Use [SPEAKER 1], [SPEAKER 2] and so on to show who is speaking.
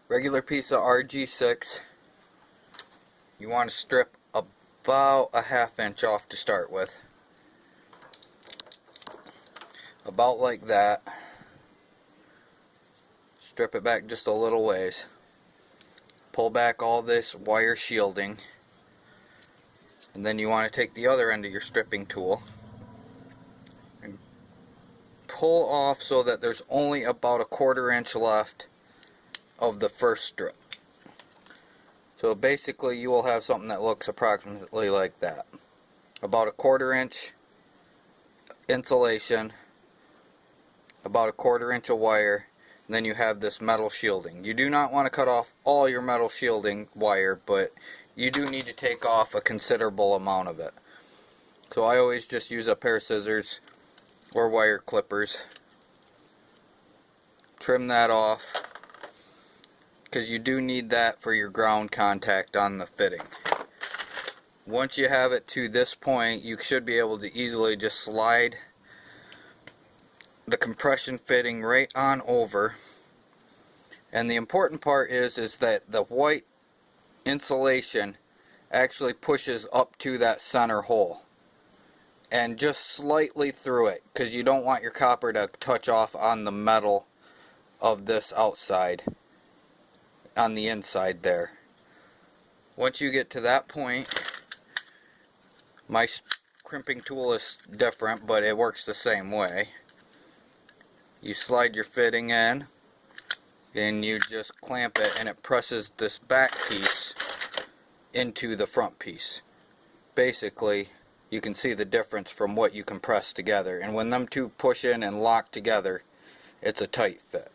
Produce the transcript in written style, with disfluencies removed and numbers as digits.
[SPEAKER 1] Regular piece of RG6. You want to strip about a ½ inch off to start with. About like that. Strip it back just a little ways. Pull back all this wire shielding. And then you want to take the other end of your stripping tool and pull off so that there's only about a ½ inch left of the first strip. So basically you will have something that looks approximately like that. About a ½ inch insulation, about a ½ inch of wire, and then you have this metal shielding. You do not want to cut off all your metal shielding wire, but you do need to take off a considerable amount of it. So I always just use a pair of scissors or wire clippers. Trim that off, because you do need that for your ground contact on the fitting. Once you have it to this point, you should be able to easily just slide the compression fitting right on over. And the important part is that the white insulation actually pushes up to that center hole and just slightly through it, because you don't want your copper to touch off on the metal of this outside, on the inside there. Once you get to that point, my crimping tool is different, but it works the same way. You slide your fitting in and you just clamp it, and it presses this back piece into the front piece. Basically, you can see the difference from what you compress together, and when them two push in and lock together, it's a tight fit.